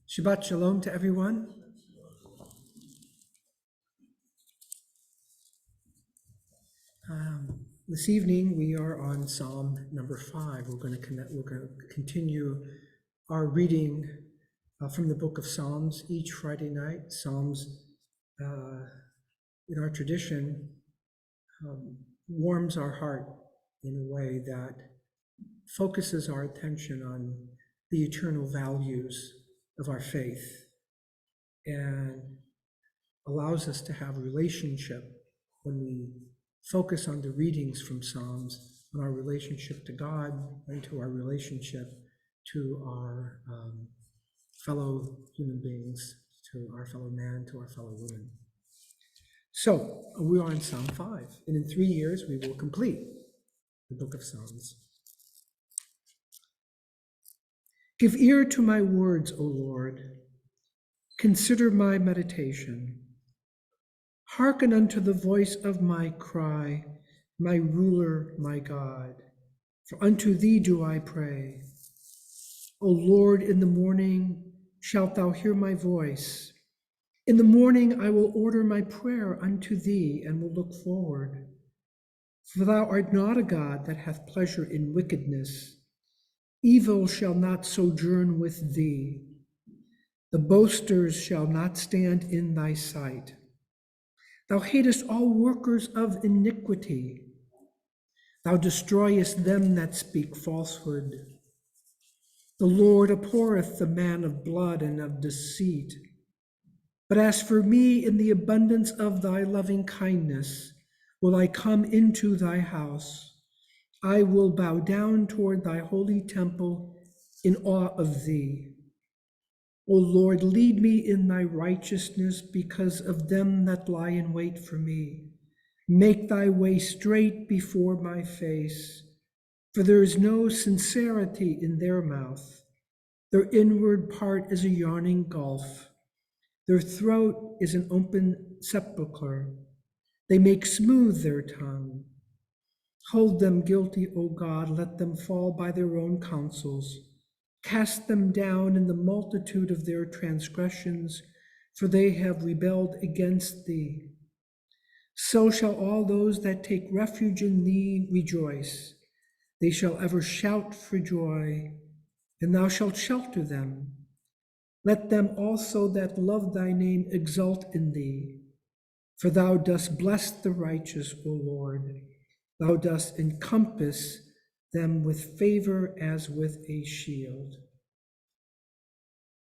Shabbat Shalom to everyone. This evening we are on Psalm number 5. We're going to continue our reading from the book of Psalms each Friday night. Psalms, in our tradition, warms our heart in a way that focuses our attention on the eternal values of our faith and allows us to have a relationship when we focus on the readings from Psalms, on our relationship to God and to our relationship to our fellow human beings, to our fellow man, to our fellow woman. So we are in Psalm 5, and in 3 years we will complete the book of Psalms. Give ear to my words, O Lord. Consider my meditation. Hearken unto the voice of my cry, my ruler, my God. For unto thee do I pray. O Lord, in the morning shalt thou hear my voice. In the morning I will order my prayer unto thee and will look forward. For thou art not a God that hath pleasure in wickedness. Evil shall not sojourn with thee. The boasters shall not stand in thy sight. Thou hatest all workers of iniquity. Thou destroyest them that speak falsehood. The Lord abhorreth the man of blood and of deceit. But as for me, in the abundance of thy loving kindness, will I come into thy house. I will bow down toward thy holy temple in awe of thee. O Lord, lead me in thy righteousness because of them that lie in wait for me. Make thy way straight before my face, for there is no sincerity in their mouth. Their inward part is a yawning gulf. Their throat is an open sepulchre. They make smooth their tongue. Hold them guilty, O God, let them fall by their own counsels. Cast them down in the multitude of their transgressions, for they have rebelled against thee. So shall all those that take refuge in thee rejoice. They shall ever shout for joy, and thou shalt shelter them. Let them also that love thy name exult in thee. For thou dost bless the righteous, O Lord. Thou dost encompass them with favor as with a shield.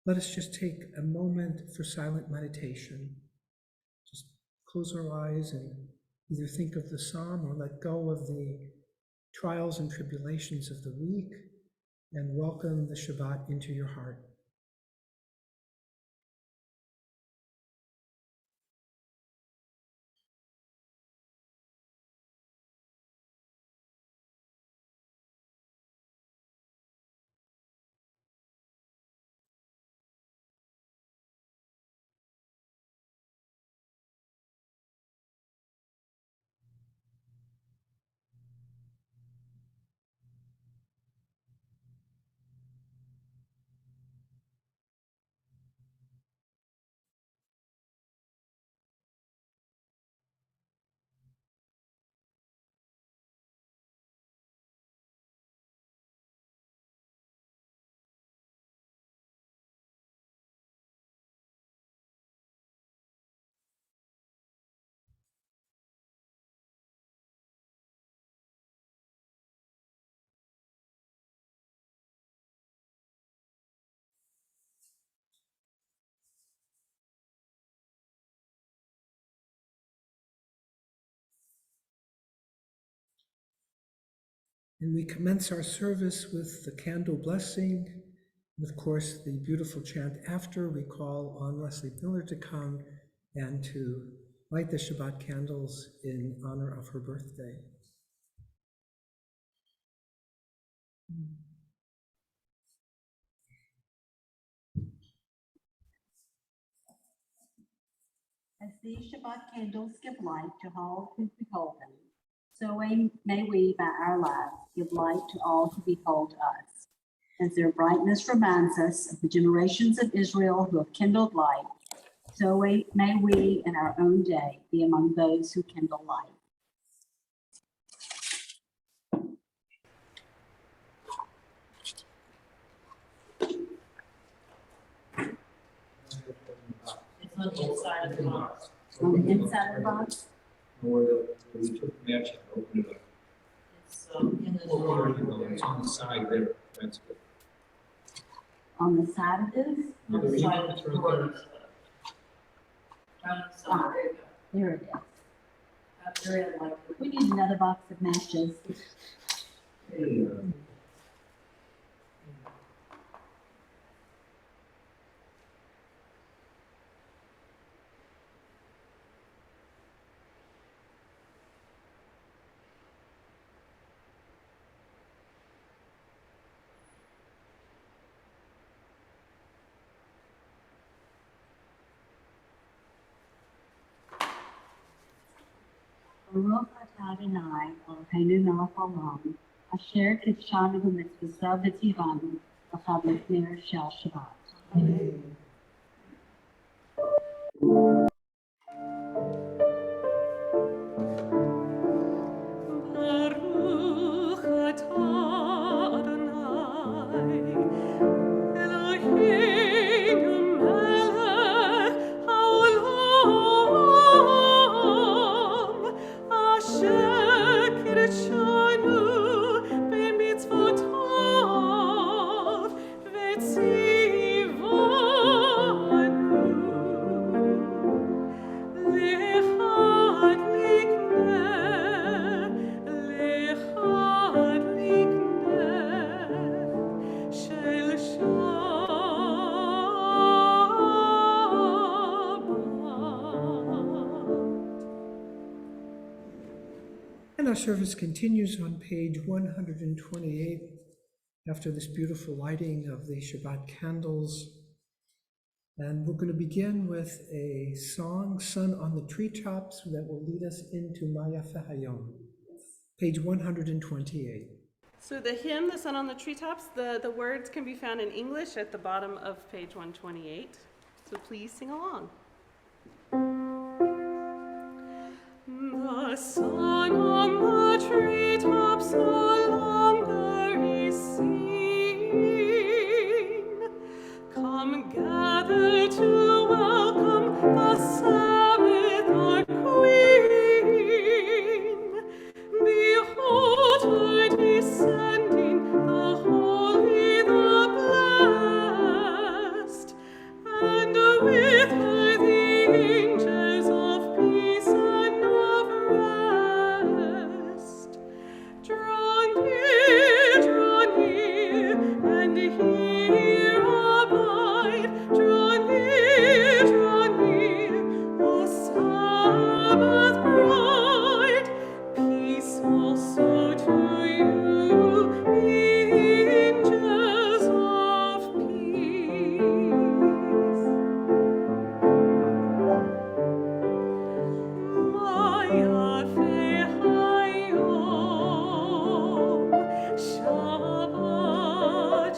Let us just take a moment for silent meditation. Just close our eyes and either think of the psalm or let go of the trials and tribulations of the week and welcome the Shabbat into your heart. And we commence our service with the candle blessing. And of course, the beautiful chant after. We call on Leslie Miller to come and to light the Shabbat candles in honor of her birthday. As these Shabbat candles give light to all who behold them, so may we by our lives give light to all who behold us. As their brightness reminds us of the generations of Israel who have kindled light, so may we in our own day be among those who kindle light. It's on the inside of the box. On the inside of the box, Where we took the match and opened it up. It's in the Oh, drawer. there you go. It's on the side there. That's good. on the side of this, On the side of the It's right drawer. there. Down the side, there you go. there it is. After it, like, We need another box of matches. Baruch atah Adonai, Eloheinu melech haolam, asher kidshanu b'mitzvah v'tzivanu, l'chad l'chner shel Shabbat. Baruch atah Adonai, Eloheinu melech haolam, asher kidshanu b'mitzvotav v'tzivanu. And our service continues on page 128 after this beautiful lighting of the Shabbat candles. And we're going to begin with a song sung on the treetops that will lead us into Maya Fehayom, page 128. So the hymn, The Sun on the Treetops, the words can be found in English at the bottom of page 128. So please sing along. The sun on the treetops no longer is seen. Come gather to welcome the Sabbath, our Queen. Behold her descending, the holy, the blessed, and with her the angels of peace and of rest. Draw near, and here abide. Draw near, O Sabbath bride. Peace also to you, angels of peace. Maya Fehayom, Shabbat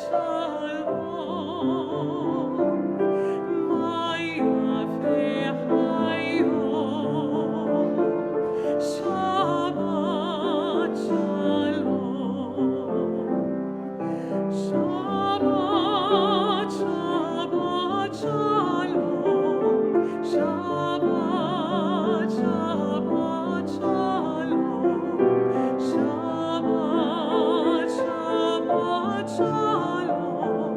Shalom. Maya Fehayom, Shabbat Shalom. Shabbat, Shabbat, Shalom. Shabbat, Shabbat, Shalom. Shabbat, Shabbat, Shalom.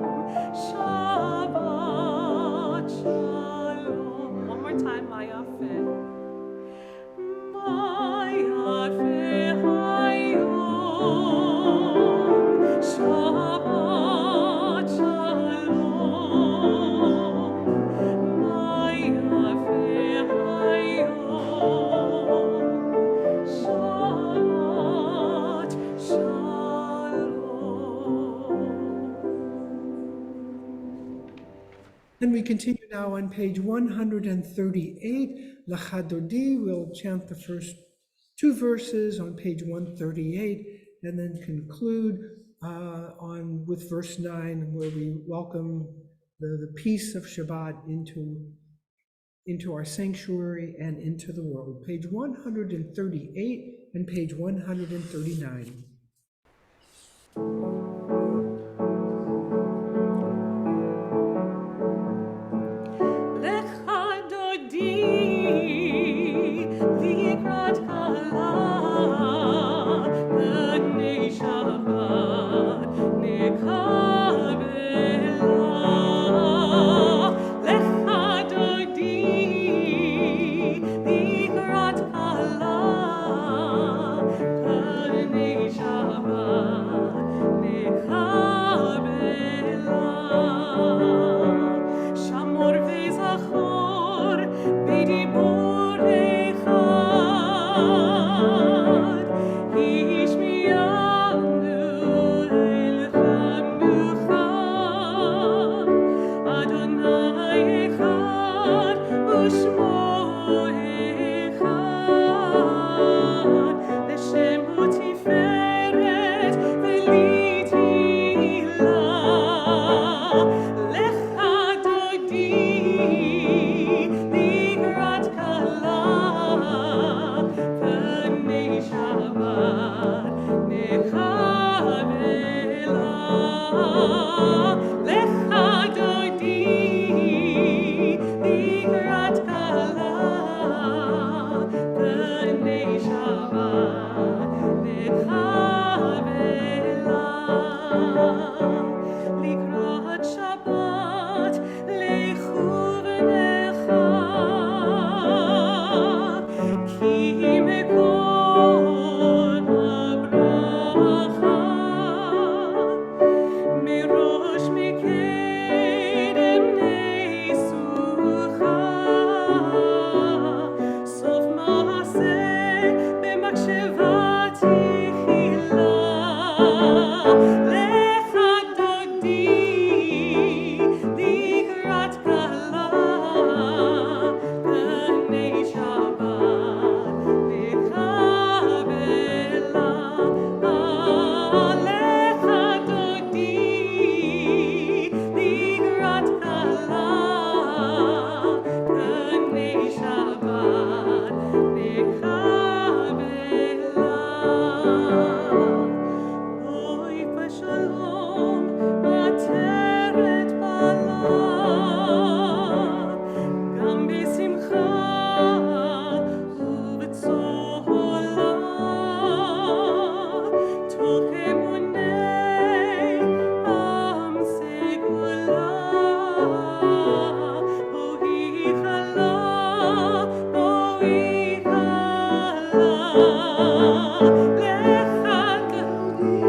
Shabbat, Shalom. One more time, Maya Feh. Maya Fehayom, Shabbat Shalom. Maya Fehayom, Shabbat Shalom. And we continue now on page 138. L'chadodi, we'll chant the first two verses on page 138 and then conclude with verse 9, where we welcome the peace of Shabbat into our sanctuary and into the world. Page 138 and page 139. Lecha dodi likrat kala b'nei Shabbat nekabela. Lecha dodi likrat kala b'nei Shabbat nekabela. Shamor v'zachor b'dibur echad, hishmiyanu elchem nuchad. Adonai echad u'shmo echad, l'shemo tiferet v'lithilah. Lecha dodi likrat kala b'nei Shabbat nekabela. Lecha dodi likrat kala b'nei Shabbat nekabela. Likrat Shabbat lechu v'necha, ki mekol habracha. Merosh mekedem neisucha, sof maaseh b'makshevat yichila. Lecha dodi likrat kala b'nei Shabbat nekabela. Lecha dodi likrat kala b'nei Shabbat nekabela. Oy v'shalom ateret bala, gam b'simcha u'b'tzola. Toch emunei am segula, bo'hi chala, bo'hi chala. Lecha dodi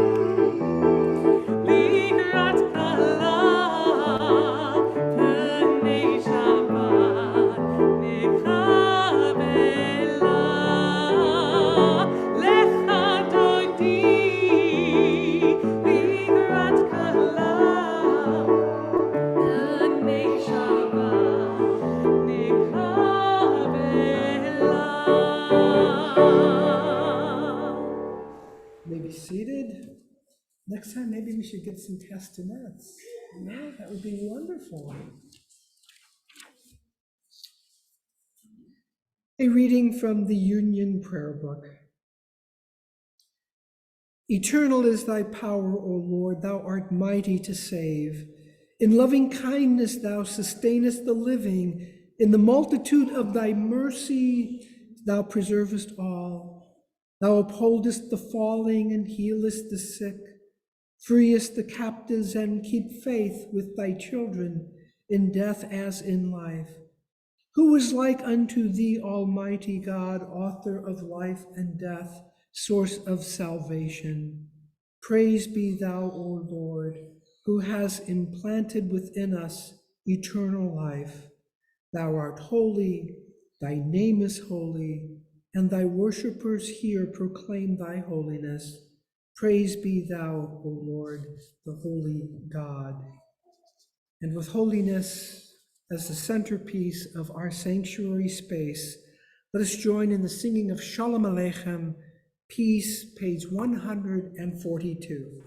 likrat kala b'nei Shabbat nekabela. Lecha dodi likrat kala b'nei Shabbat nekabela. May be seated. Next time, maybe we should get some castanets. That would be wonderful. A reading from the Union Prayer Book. Eternal is thy power, O Lord, thou art mighty to save. In loving kindness thou sustainest the living. In the multitude of thy mercy thou preservest all. Thou upholdest the falling and healest the sick, freest the captives and keep faith with thy children in death as in life. Who is like unto thee, Almighty God, author of life and death, source of salvation? Praise be thou, O Lord, who has implanted within us eternal life. Thou art holy, thy name is holy, and thy worshippers here proclaim thy holiness. Praise be thou, O Lord, the holy God. And with holiness as the centerpiece of our sanctuary space, let us join in the singing of Shalom Aleichem, Peace, page 142.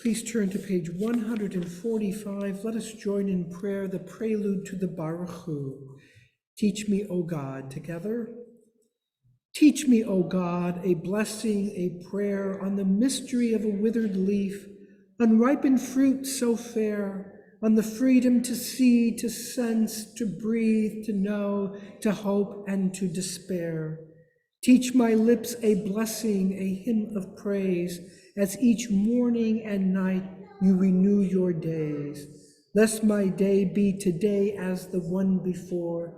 Please turn to page 145. Let us join in prayer the prelude to the Baruch Hu. Teach me, O God, together. Teach me, O God, a blessing, a prayer on the mystery of a withered leaf, unripened fruit so fair, on the freedom to see, to sense, to breathe, to know, to hope, and to despair. Teach my lips a blessing, a hymn of praise, as each morning and night you renew your days. Lest my day be today as the one before,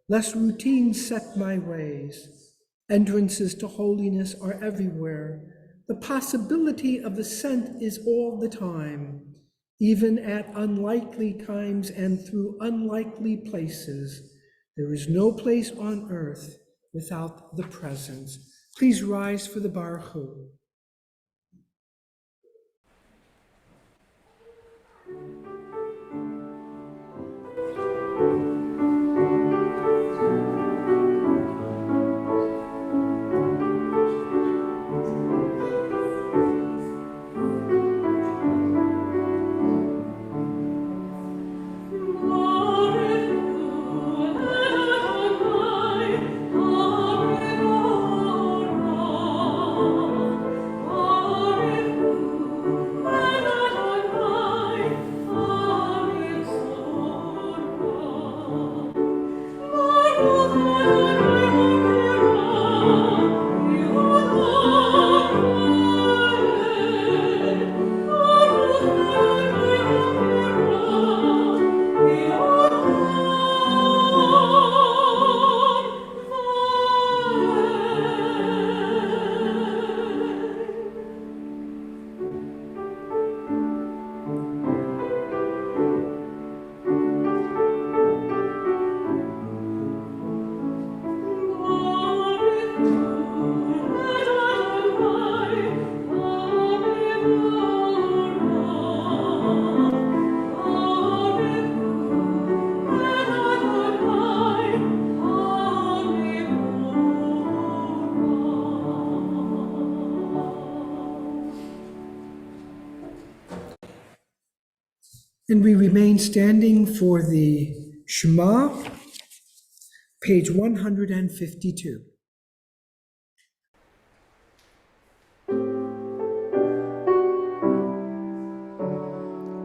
lest routine set my ways. Entrances to holiness are everywhere. The possibility of ascent is all the time, even at unlikely times and through unlikely places. There is no place on earth without the presence. Please rise for the Baruch Hu. And we remain standing for the Shema, page 152.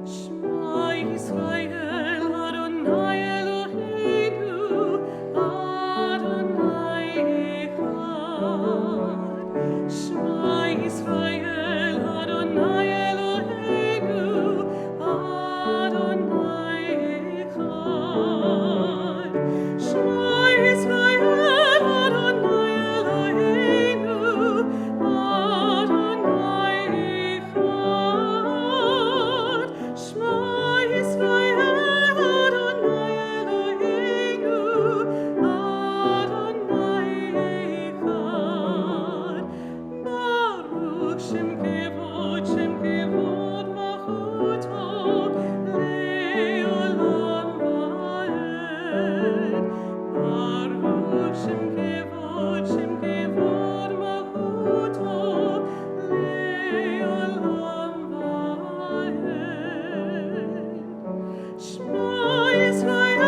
Shema Yisrael, Adonai Eloheinu, Adonai Echad. Shema Yisrael, Adonai Eloheinu, Adonai Echad. Shema Yisrael, Adonai Eloheinu, Adonai Echad. Shema Yisrael, Adonai Eloheinu, Adonai Echad. Baruch Shem Kevod Malchuto, Le'olam Va'ed. Baruch Shem Kevod Malchuto, Le'olam Va'ed. Shema Yisrael,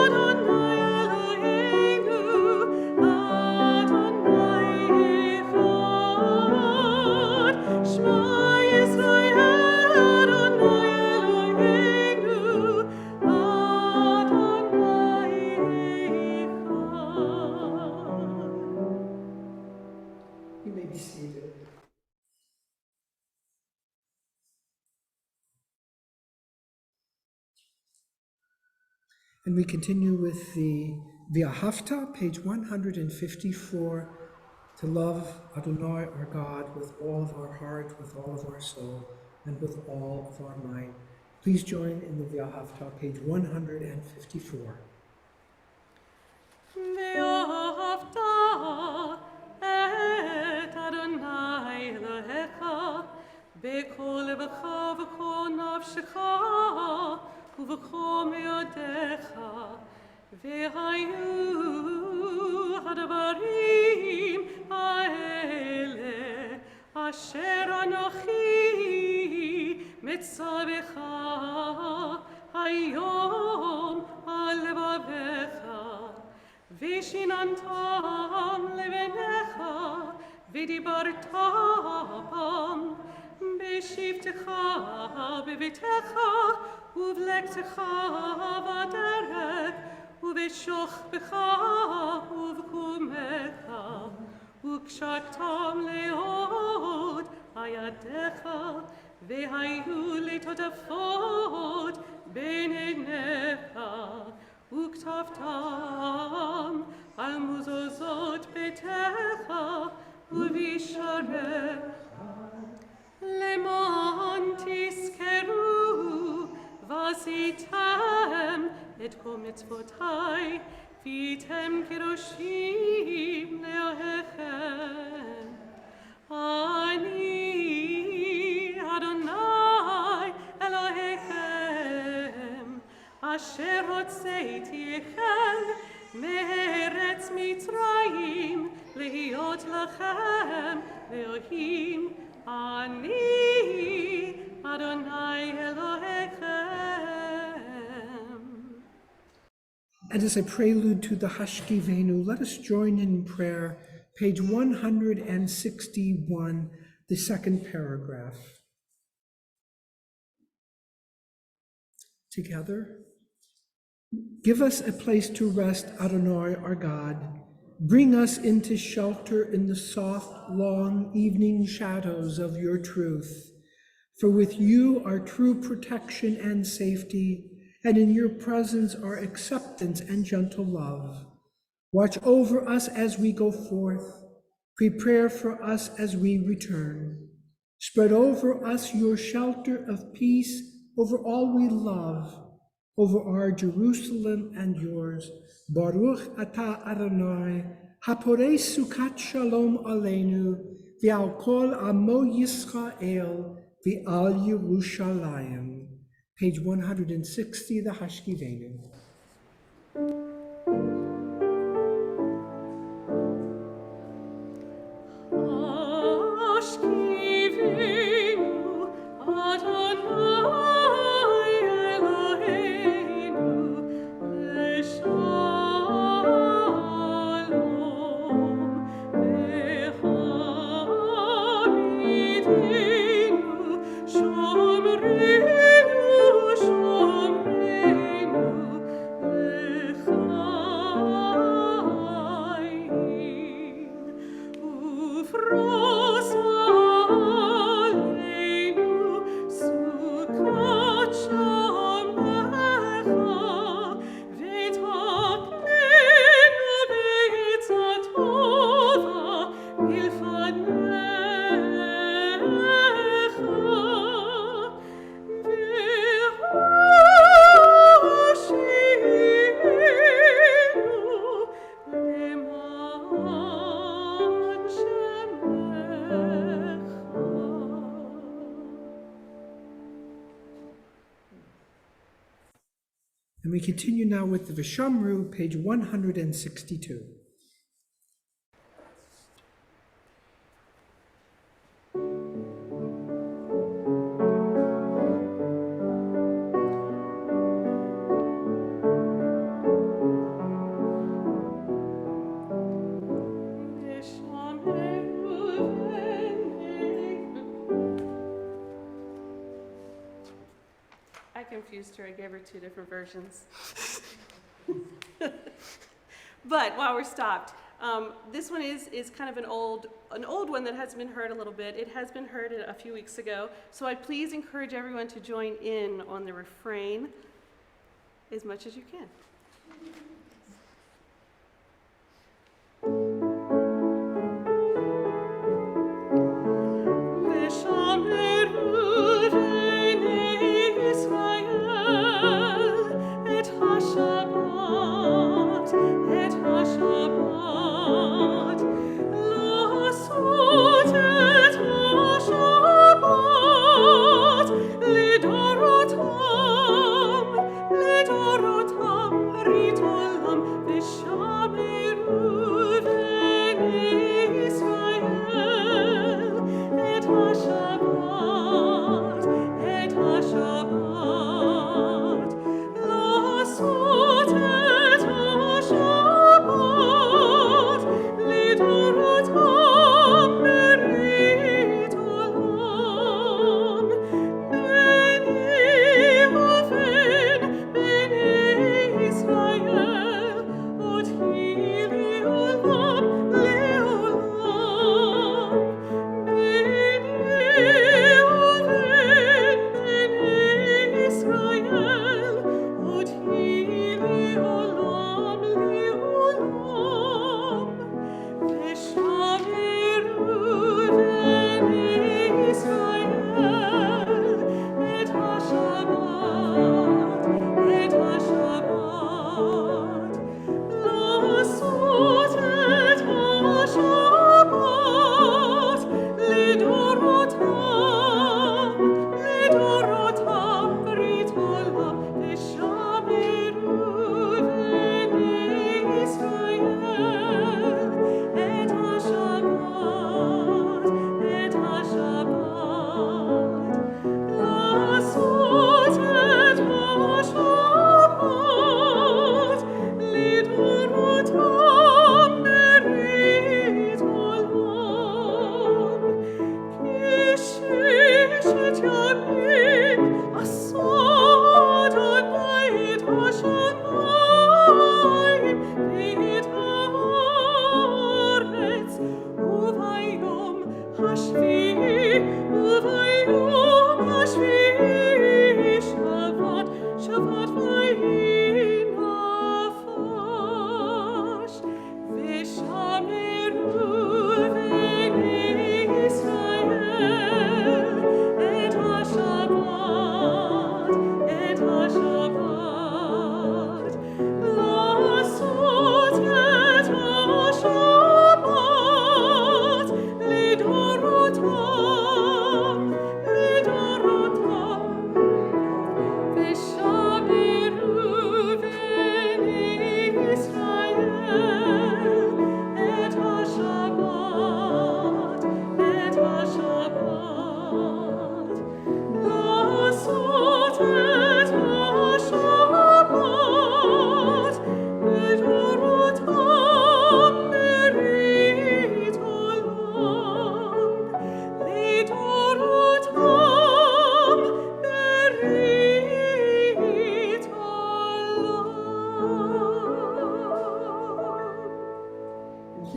Adonai Eloheinu, Adonai Echad. Shema Yisrael, Adonai Eloheinu, Adonai Echad. You may be seated. And we continue with the V'ahavta, page 154, to love Adonai our God with all of our heart, with all of our soul, and with all of our mind. Please join in the V'ahavta, page 154. ואהבת את אדוני אלוהיך בכל לבך ובכל נפשך ובכל מאודיך, והיו הדברים האלה אשר אנוכי וצווך היום על לבביך, ושיננתם לבניך, ודיברת בם, בשבתך בביתך, ובלכתך בדרך, ובשוכבך ובקומך, וקשרתם לעוד הידיך, והיו לטוטפות בין עיניך, וכתבתם על מזוזות ביתך ובשעריך, למען תזכרו ועשיתם את כל מצוותי, והייתם קדושים לאלוהיכם. אני אדוני אלוהיכם, אשר הוצאתיכם מארץ מצרים, להיות לכם לאלוהים. אני אדוני אלוהיכם. And as a prelude to the Hashkivenu, let us join in prayer, page 161, the second paragraph. Together, give us a place to rest, Adonai, our God. Bring us into shelter in the soft, long evening shadows of your truth. For with you are true protection and safety, and in your presence are acceptance and gentle love. Watch over us as we go forth. Prepare for us as we return. Spread over us your shelter of peace over all we love, over our Jerusalem and yours. Baruch atah Adonai, haporei sukat shalom aleinu, v'al kol amo Yisrael, v'al Yerushalayim. Page 160, the Hashkivenu. And we continue now with the Vishamru, page 162. I confused her. I gave her two different versions. But while we're stopped, this one is kind of an old one that has been heard a little bit. It has been heard a few weeks ago. So I please encourage everyone to join in on the refrain as much as you can. Lidorotam, lidorotam, ritol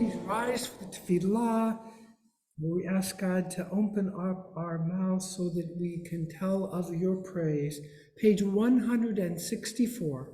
Please rise for tefillah. We ask God to open up our mouths so that we can tell of your praise. Page 164.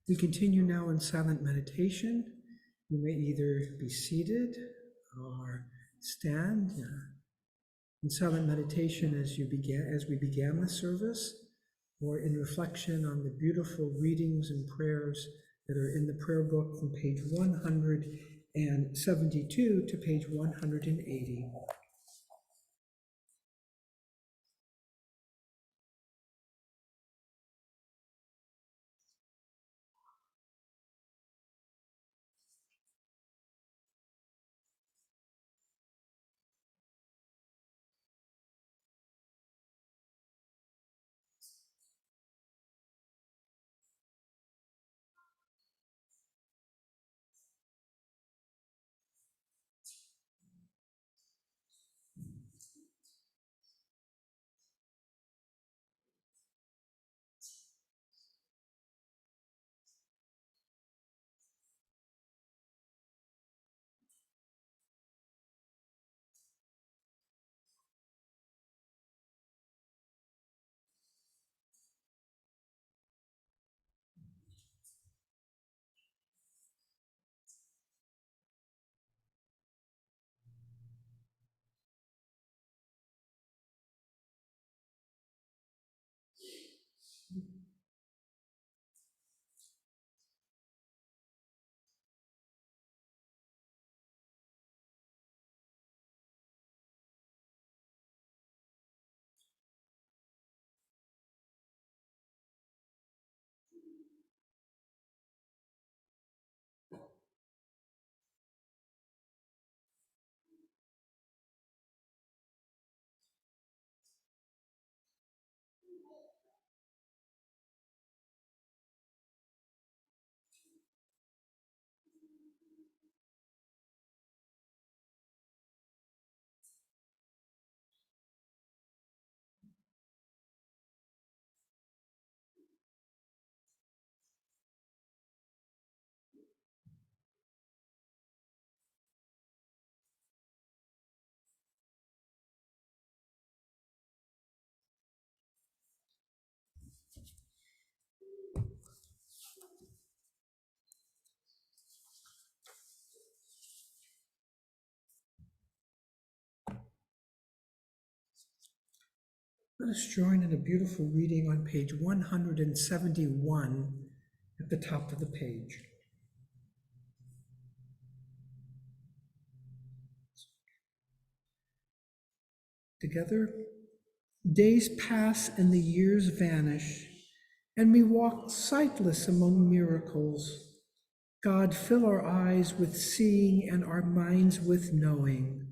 We continue now in silent meditation. You may either be seated or stand in silent meditation as we began the service, or in reflection on the beautiful readings and prayers that are in the prayer book from page 172 to page 180. Let us join in a beautiful reading on page 171 at the top of the page. Together, days pass and the years vanish, and we walk sightless among miracles. God, fill our eyes with seeing and our minds with knowing.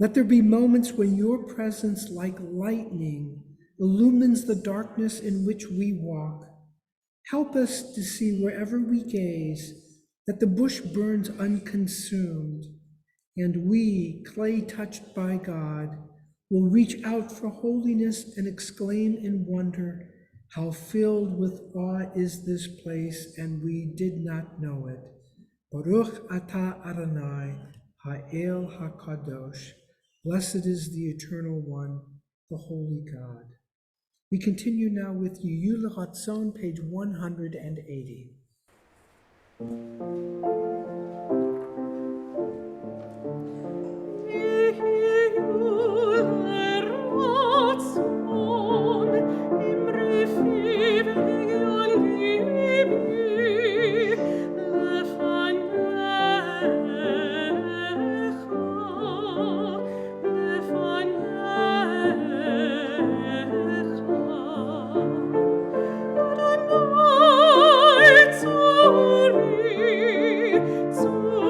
Let there be moments when your presence, like lightning, illumines the darkness in which we walk. Help us to see wherever we gaze that the bush burns unconsumed, and we, clay touched by God, will reach out for holiness and exclaim in wonder, how filled with awe is this place, and we did not know it. Baruch atah Adonai, ha'el hakadosh. Blessed is the Eternal One, the Holy God. We continue now with Yiyul Ratzon, page 180. Zu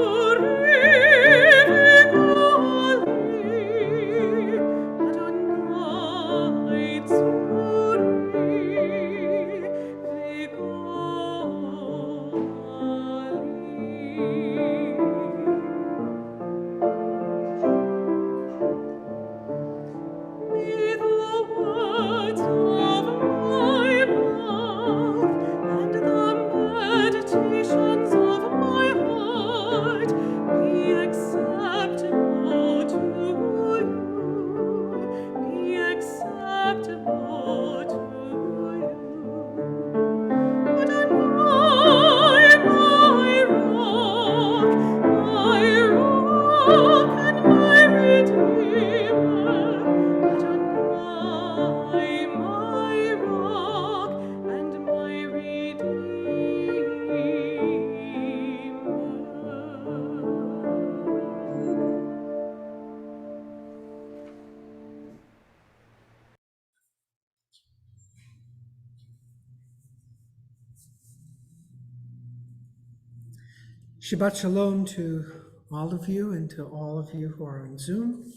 Shabbat Shalom to all of you and to all of you who are on Zoom.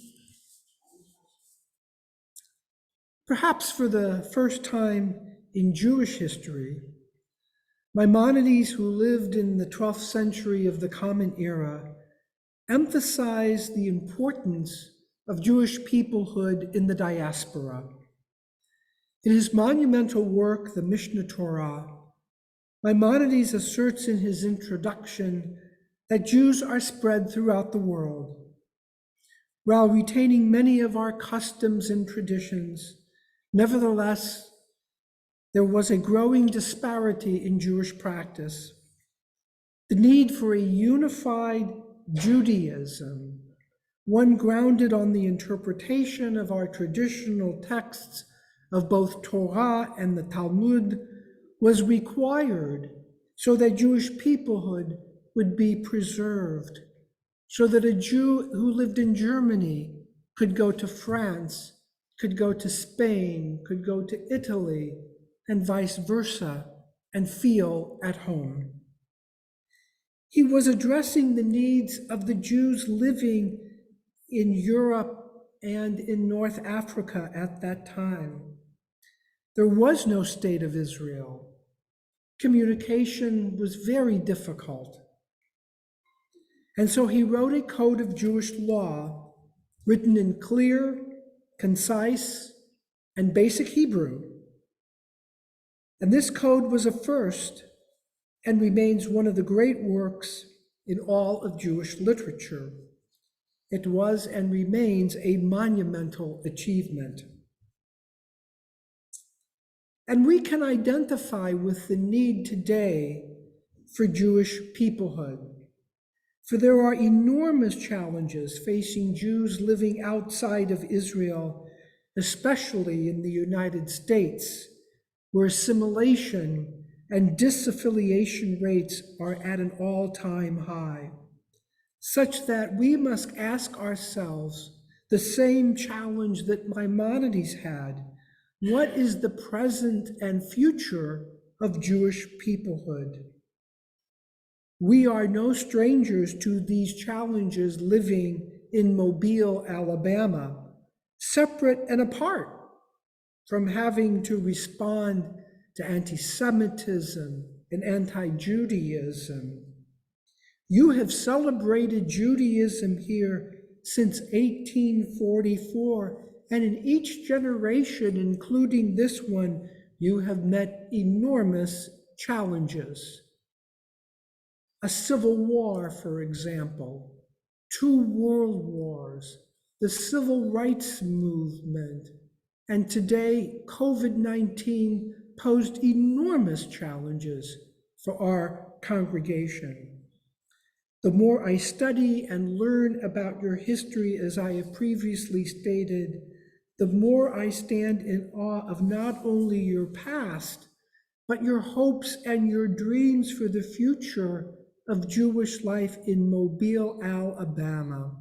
Perhaps for the first time in Jewish history, Maimonides, who lived in the 12th century of the Common Era, emphasized the importance of Jewish peoplehood in the diaspora. In his monumental work, the Mishnah Torah, Maimonides asserts in his introduction that Jews are spread throughout the world. While retaining many of our customs and traditions, nevertheless, there was a growing disparity in Jewish practice. The need for a unified Judaism, one grounded on the interpretation of our traditional texts of both Torah and the Talmud, was required so that Jewish peoplehood would be preserved, so that a Jew who lived in Germany could go to France, could go to Spain, could go to Italy, and vice versa, and feel at home. He was addressing the needs of the Jews living in Europe and in North Africa at that time. There was no state of Israel. Communication was very difficult. And so he wrote a code of Jewish law written in clear, concise, and basic Hebrew. And this code was a first and remains one of the great works in all of Jewish literature. It was and remains a monumental achievement. And we can identify with the need today for Jewish peoplehood. For there are enormous challenges facing Jews living outside of Israel, especially in the United States, where assimilation and disaffiliation rates are at an all-time high, such that we must ask ourselves the same challenge that Maimonides had. What is the present and future of Jewish peoplehood? We are no strangers to these challenges living in Mobile, Alabama, separate and apart from having to respond to anti-Semitism and anti-Judaism. You have celebrated Judaism here since 1844, and in each generation, including this one, you have met enormous challenges. A civil war, for example, 2 world wars, the civil rights movement, and today COVID-19 posed enormous challenges for our congregation. The more I study and learn about your history, as I have previously stated, the more I stand in awe of not only your past, but your hopes and your dreams for the future of Jewish life in Mobile, Alabama,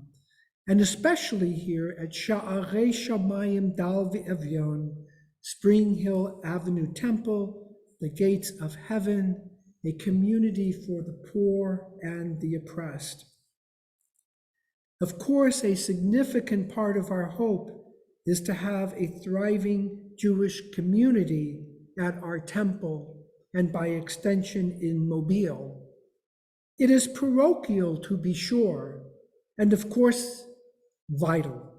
and especially here at Sha'arei Shamayim Dal V'Evyon, Spring Hill Avenue Temple, the Gates of Heaven, a community for the poor and the oppressed. Of course, a significant part of our hope is to have a thriving Jewish community at our temple and by extension in Mobile. It is parochial, to be sure, and of course, vital.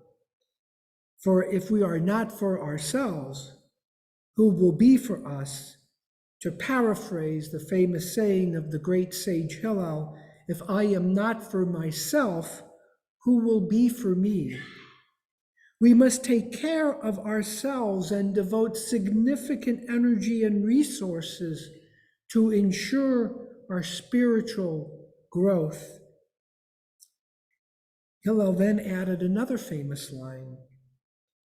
For if we are not for ourselves, who will be for us? To paraphrase the famous saying of the great sage Hillel, if I am not for myself, who will be for me? We must take care of ourselves and devote significant energy and resources to ensure our spiritual growth. Hillel then added another famous line,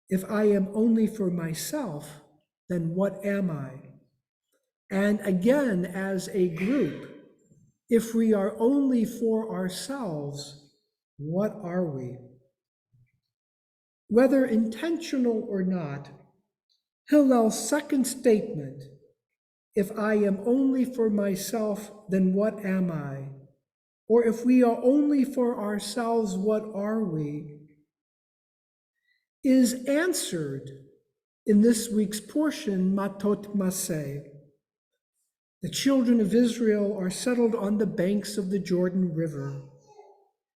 if I am only for myself, then what am I? And again, as a group, if we are only for ourselves, what are we? Whether intentional or not, Hillel's second statement, if I am only for myself, then what am I, or if we are only for ourselves, what are we? Is answered in this week's portion, Matot Maseh. The children of Israel are settled on the banks of the Jordan River.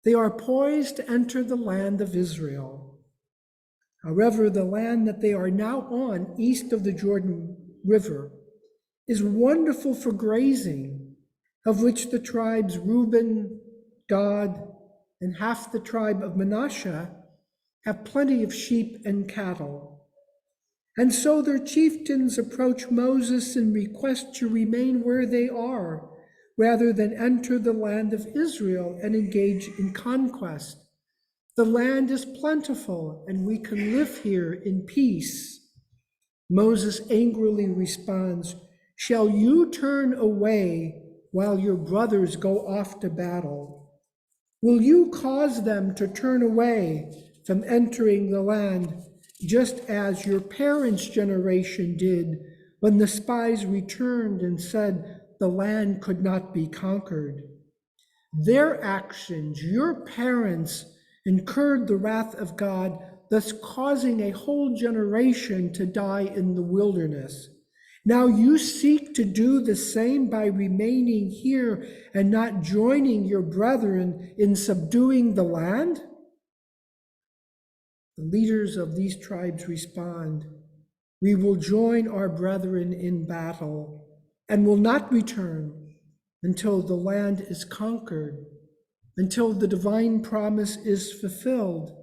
They are poised to enter the land of Israel. However, the land that they are now on, east of the Jordan River, is wonderful for grazing, of which the tribes Reuben, Gad, and half the tribe of Manasseh have plenty of sheep and cattle. And so their chieftains approach Moses and request to remain where they are, rather than enter the land of Israel and engage in conquest. The land is plentiful, and we can live here in peace. Moses angrily responds, "Shall you turn away while your brothers go off to battle? Will you cause them to turn away from entering the land, just as your parents' generation did when the spies returned and said the land could not be conquered? Their actions, your parents, incurred the wrath of God, thus causing a whole generation to die in the wilderness. Now you seek to do the same by remaining here and not joining your brethren in subduing the land?" The leaders of these tribes respond, "We will join our brethren in battle and will not return until the land is conquered, until the divine promise is fulfilled,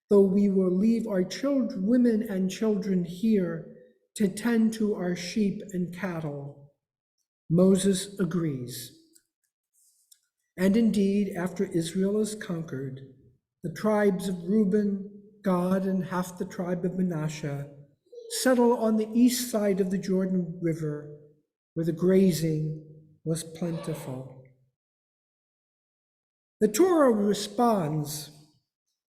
though we will leave our children, women and children here to tend to our sheep and cattle." Moses agrees. And indeed, after Israel is conquered, the tribes of Reuben, Gad, and half the tribe of Manasseh settle on the east side of the Jordan River, where the grazing was plentiful. The Torah responds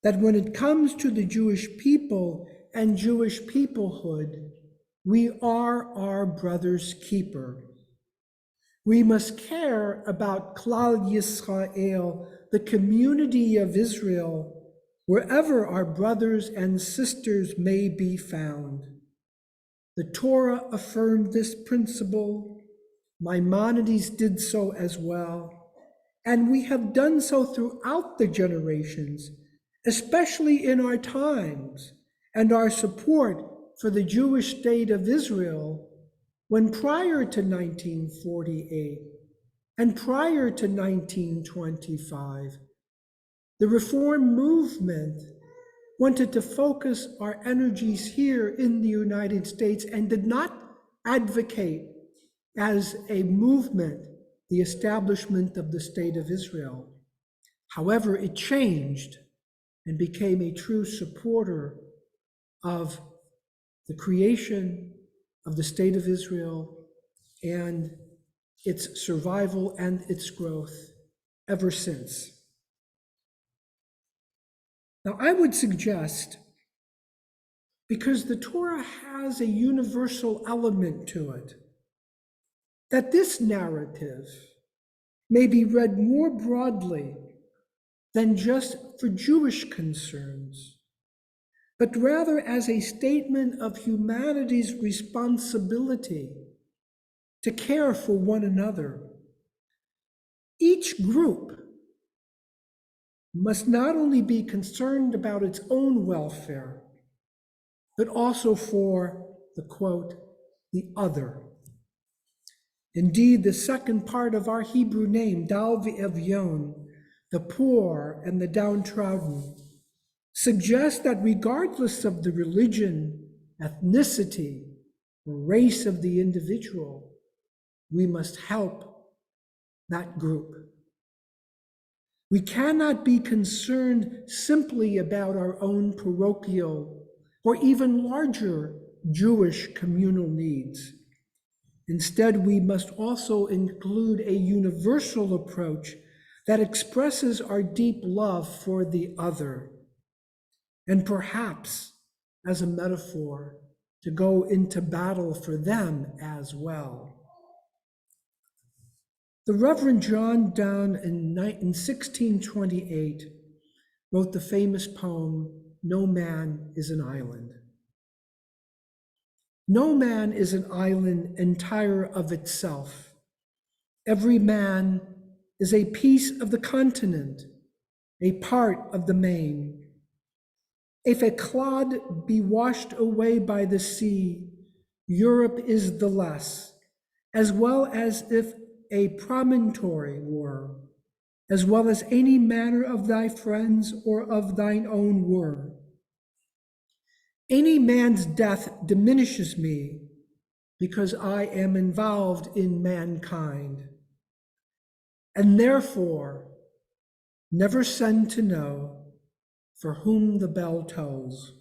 that when it comes to the Jewish people and Jewish peoplehood, we are our brother's keeper. We must care about Klal Yisrael, the community of Israel, wherever our brothers and sisters may be found. The Torah affirmed this principle. Maimonides did so as well, and we have done so throughout the generations, especially in our times, and our support for the Jewish state of Israel when prior to 1948 and prior to 1925, the Reform movement wanted to focus our energies here in the United States and did not advocate as a movement the establishment of the State of Israel. However, it changed and became a true supporter of the creation of the State of Israel and its survival and its growth ever since. Now, I would suggest, because the Torah has a universal element to it, that this narrative may be read more broadly than just for Jewish concerns, but rather as a statement of humanity's responsibility to care for one another. Each group must not only be concerned about its own welfare, but also for the quote, the other. Indeed, the second part of our Hebrew name, Dal V'Evyon, the poor and the downtrodden, suggests that regardless of the religion, ethnicity, or race of the individual, we must help that group. We cannot be concerned simply about our own parochial or even larger Jewish communal needs. Instead, we must also include a universal approach that expresses our deep love for the other, and perhaps as a metaphor to go into battle for them as well. The Reverend John Donne in 1628 wrote the famous poem, No Man is an Island. No man is an island entire of itself. Every man is a piece of the continent, a part of the main. If a clod be washed away by the sea, Europe is the less, as well as if a promontory were, as well as any manner of thy friends or of thine own were. Any man's death diminishes me because I am involved in mankind, and therefore never send to know for whom the bell tolls,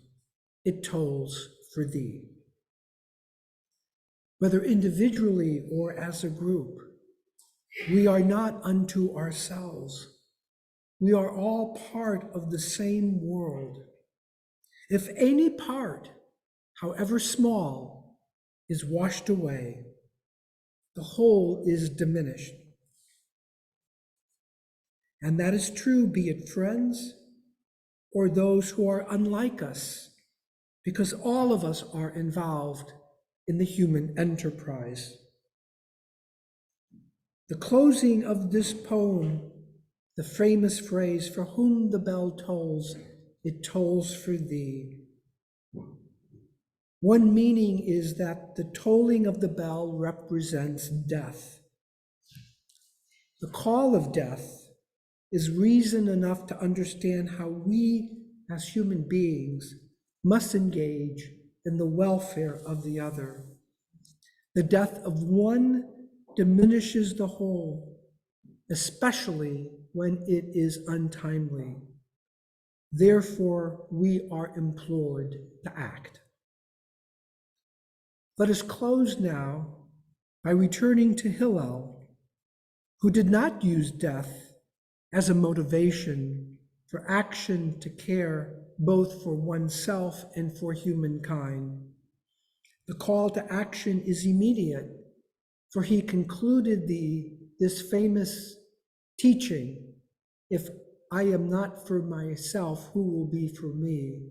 it tolls for thee. Whether individually or as a group, we are not unto ourselves. We are all part of the same world. If any part, however small, is washed away, the whole is diminished. And that is true, be it friends or those who are unlike us, because all of us are involved in the human enterprise. The closing of this poem, the famous phrase, for whom the bell tolls, it tolls for thee. One meaning is that the tolling of the bell represents death. The call of death is reason enough to understand how we, as human beings, must engage in the welfare of the other. The death of one diminishes the whole, especially when it is untimely. Therefore, we are implored to act. Let us close now by returning to Hillel, who did not use death as a motivation for action to care both for oneself and for humankind. The call to action is immediate, for he concluded this famous teaching, if I am not for myself, who will be for me?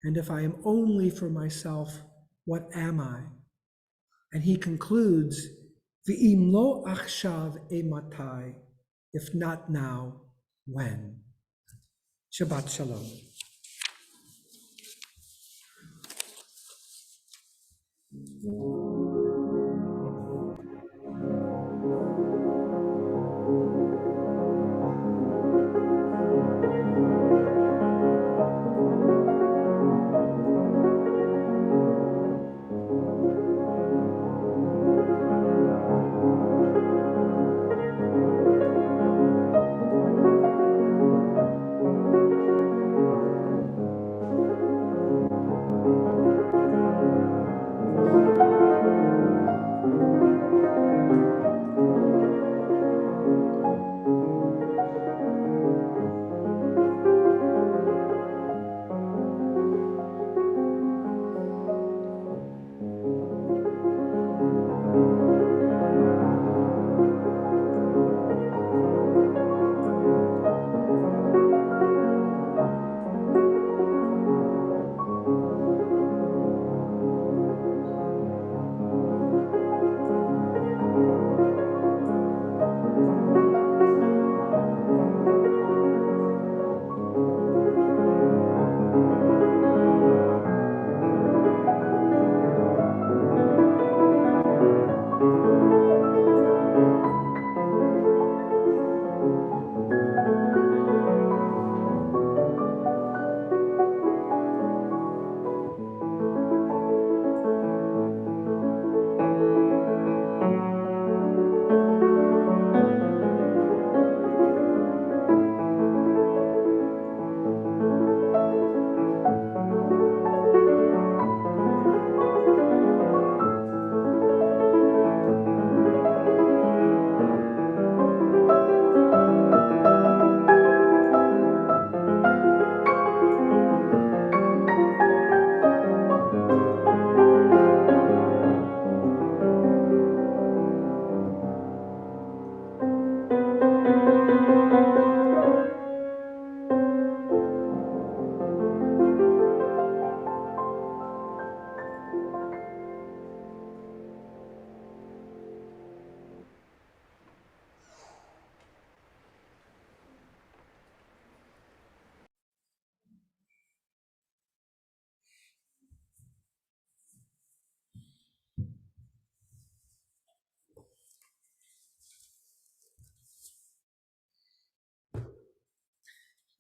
And if I am only for myself, what am I? And he concludes, V'im lo achshav ematai, if not now, when? Shabbat Shalom.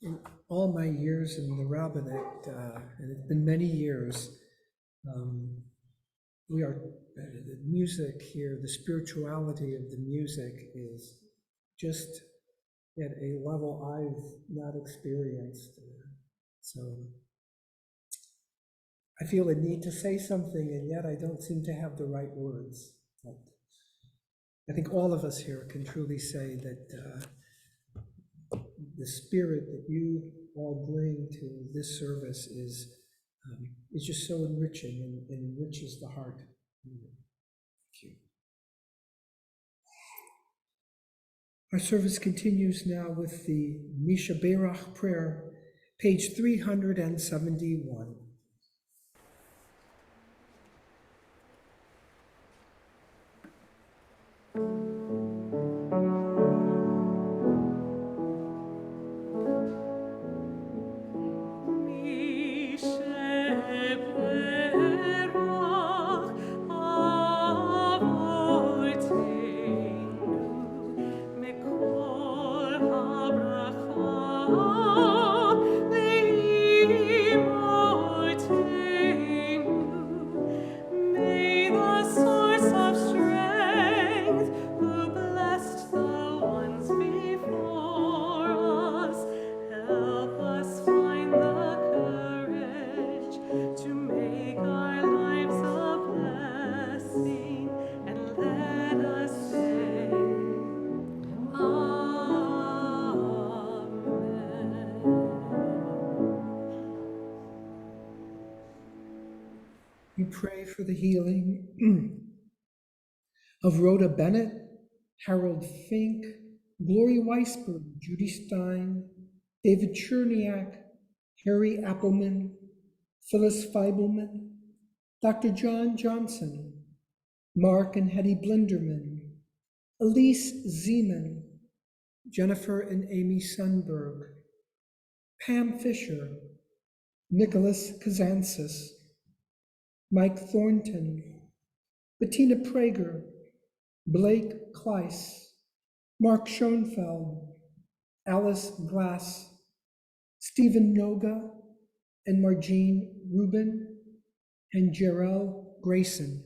in all my years in the rabbinate, and it's been many years, we are, the music here, the spirituality of the music is just at a level I've not experienced. So I feel a need to say something, and yet I don't seem to have the right words. But I think all of us here can truly say that the spirit that you all bring to this service is just so enriching and enriches the heart. Thank you. Our service continues now with the Misha Berach prayer, page 371. We pray for the healing of Rhoda Bennett, Harold Fink, Gloria Weisberg, Judy Stein, David Cherniak, Harry Appelman, Phyllis Feibelman, Dr. John Johnson, Mark and Hetty Blinderman, Elise Zeman, Jennifer and Amy Sundberg, Pam Fisher, Nicholas Kazantzis, Mike Thornton, Bettina Prager, Blake Kleiss, Mark Schoenfeld, Alice Glass, Stephen Noga, and Margene Rubin, and Jarrell Grayson.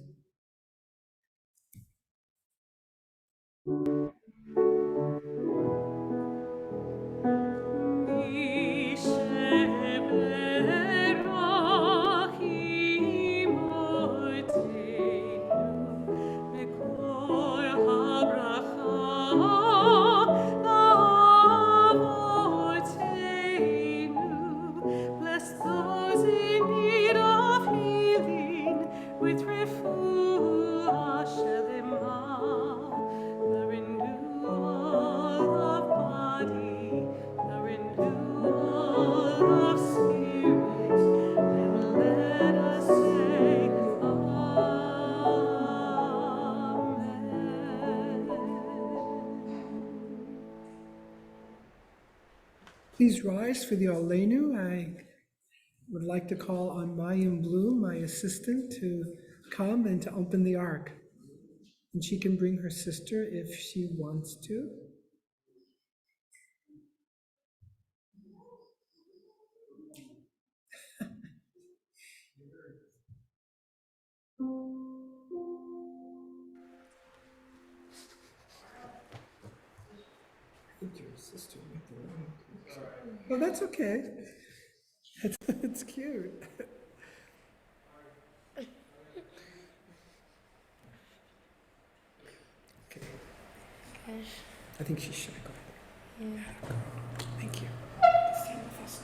Please rise for the Alenu. I would like to call on Mayim Blue, my assistant, to come and to open the ark. And she can bring her sister if she wants to. I think your sister might be wrong. Oh, that's okay. It's cute. Okay. I think she should go. Yeah. Thank you. Stand with us.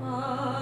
Oh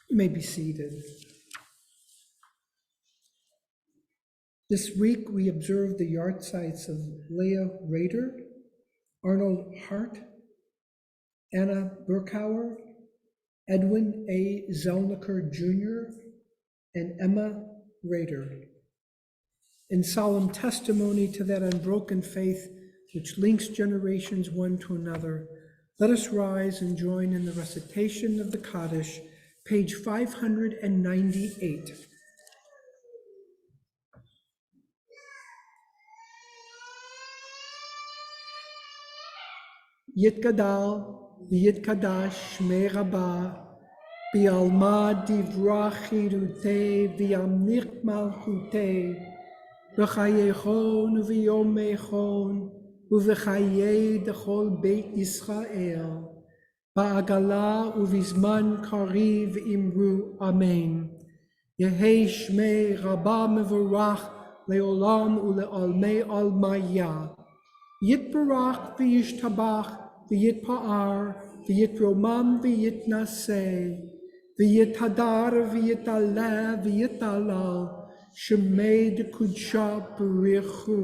You may be seated. This week we observed the yard sites of Leah Rader, Arnold Hart, Anna Burkauer, Edwin A. Zellniker Jr., and Emma Rader. In solemn testimony to that unbroken faith which links generations one to another, let us rise and join in the recitation of the Kaddish, page 598. Yitgadal, Yitkadash, Shmei Rabbah, Bialma Divrach Chirutei, Viamnich Malchutei, B'chayechon u'v'yomechon, u'v'chayei dechol Beit Yisrael, Ba'agala u'v'zman kariv imru, Amen. Yehei Shmei Rabbah mevorach le'olam u'le'almei almaya. Yitbarach v'yishtabach v'yitpa'ar v'yitromam v'yitnaseh v'yitadar v'yitala v'yitalal shemei d'kudsha b'richu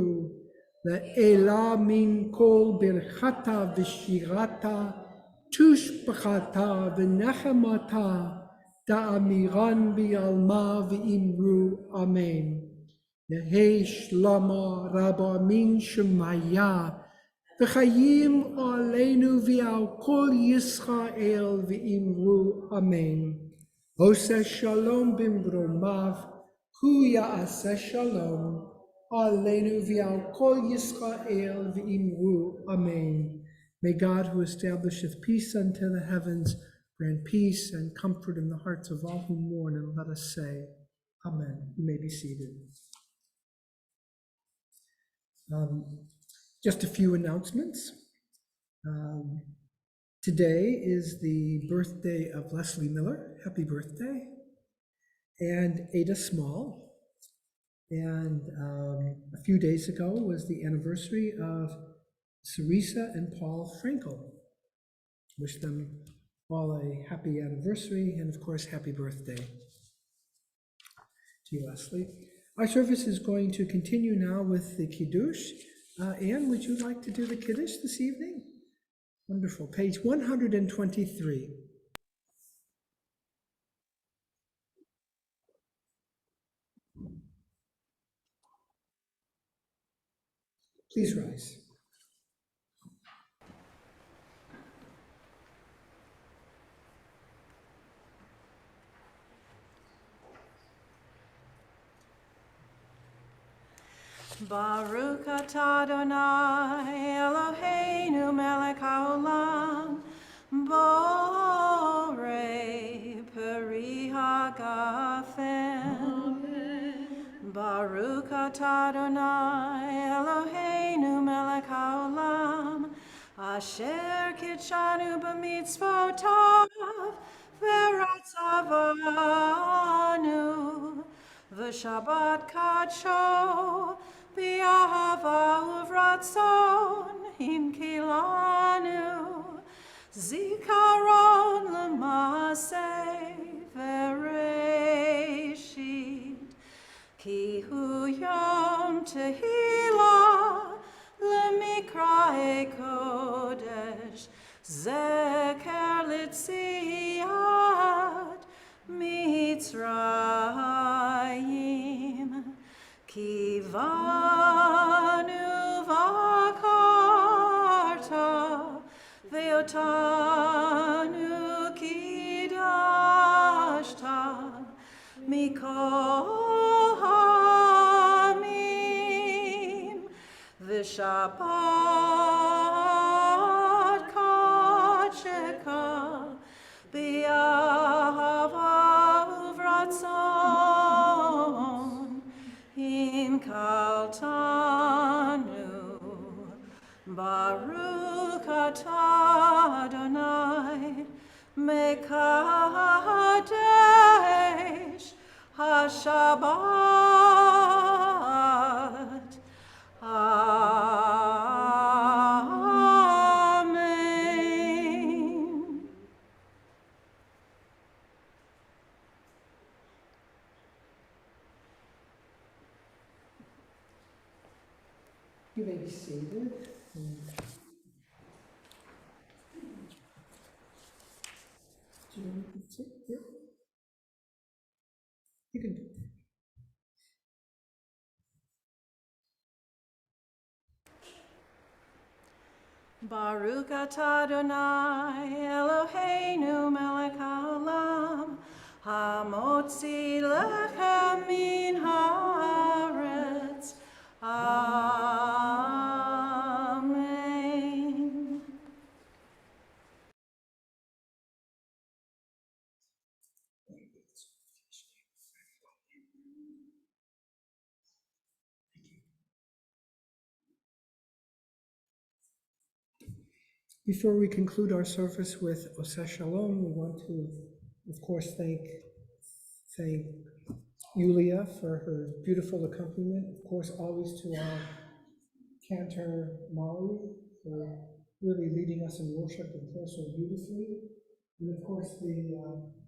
le'ela min kol birchata v'shirata tushbachata v'nechamata da'amiran v'yalma v'imru. Amen. Yehei Shlama Rabba Min Shemaya V'chayim Aleinu V'al Kol Yisrael V'imru. Amen. Hoseh Shalom B'mromav Hu Ya'aseh Shalom Aleinu V'al Kol Yisrael V'imru. Amen. May God, who establisheth peace unto the heavens, grant peace and comfort in the hearts of all who mourn, and let us say, Amen. You may be seated. Just a few announcements. Today is the birthday of Leslie Miller. Happy birthday. And Ada Small. And a few days ago was the anniversary of Sarisa and Paul Frankel. Wish them all a happy anniversary and, of course, happy birthday to you, Leslie. Our service is going to continue now with the Kiddush. Anne, would you like to do the Kiddush this evening? Wonderful. Page 123. Please rise. Baruch atah Adonai Eloheinu melech haolam borei peri hagafen. Baruch atah Adonai Eloheinu melech haolam asher kitshanu b'mitzvotav v'ratzavanu v'shabbat kadsho B'ahava uvratzon im kilanu zikaron l'maseh v'reishit ki hu yom tehila l'mikra'e kodesh zeker l'tziat Mitzrayim Kivanu vakarta veotanu kidashta mikol B'Shabbat Kodsheka B'Ahava Uvratzon in Kaltanu Baruch atah Adonai Mekadesh HaShabbat. Amen. You may be seated. Do you want to sit here? You can. Baruch atah Adonai Eloheinu melech haolam hamotzi lechem min haaretz. Amen. Before we conclude our service with Oseh Shalom, we want to, of course, thank Yulia for her beautiful accompaniment. Of course, always to our cantor Molly for really leading us in worship and prayer so beautifully. And of course, the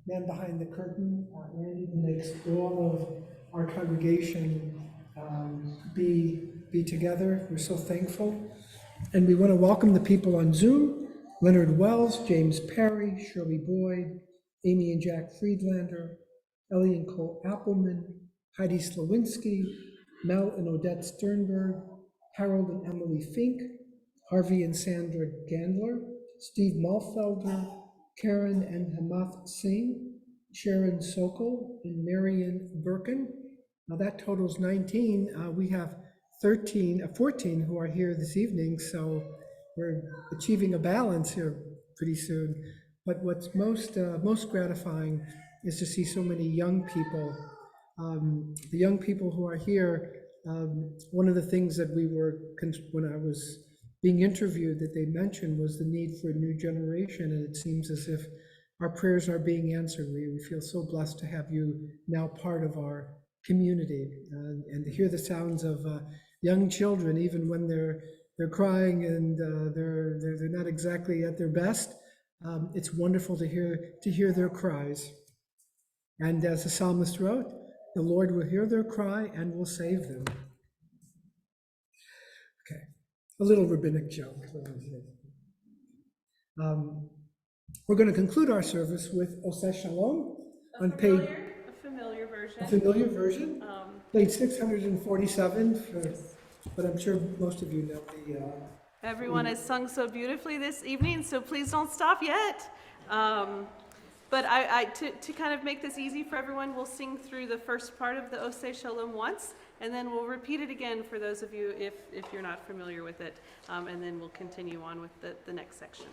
man behind the curtain, Andy, who makes all of our congregation be together. We're so thankful. And we want to welcome the people on Zoom: Leonard Wells, James Perry, Shirley Boyd, Amy and Jack Friedlander, Ellie and Cole Appleman, Heidi Slowinski, Mel and Odette Sternberg, Harold and Emily Fink, Harvey and Sandra Gandler, Steve Malfelder, Karen and Hamath Singh, Sharon Sokol, and Marion Birkin. Now that totals 19. We have 14 who are here this evening, so we're achieving a balance here pretty soon. But what's most gratifying is to see so many young people. The young people who are here, one of the things that when I was being interviewed, that they mentioned was the need for a new generation, and it seems as if our prayers are being answered. We feel so blessed to have you now part of our community, and to hear the sounds of young children, even when they're crying and they're not exactly at their best. It's wonderful to hear their cries. And as the psalmist wrote, the Lord will hear their cry and will save them. Okay, a little rabbinic joke. We're going to conclude our service with Oseh Shalom on page. A familiar version. A familiar version, page 647, but I'm sure most of you know the. Everyone has sung so beautifully this evening, so please don't stop yet. But to kind of make this easy for everyone, we'll sing through the first part of the Oseh Shalom once, and then we'll repeat it again for those of you if you're not familiar with it, and then we'll continue on with the next section.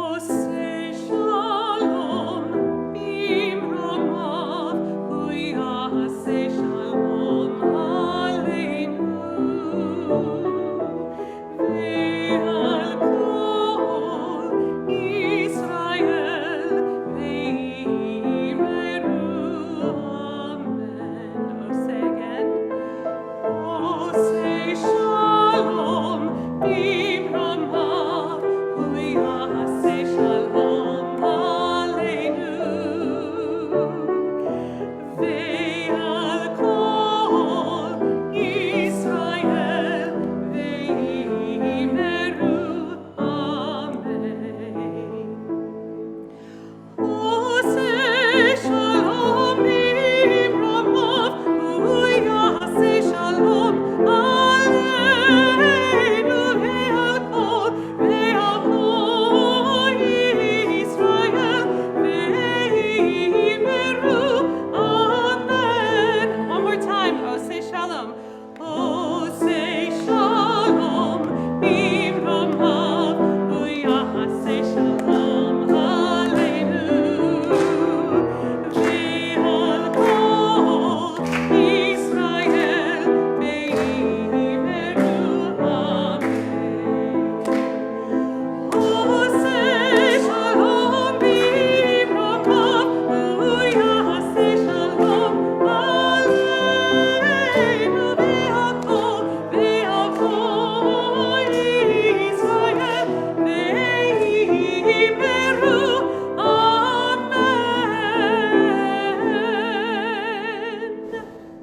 Oseh Shalom, bimromav, hu yaseh shalom aleinu, ve'al kol Yisrael ve'imeru, amen. Oseh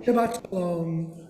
Shabbat shalom.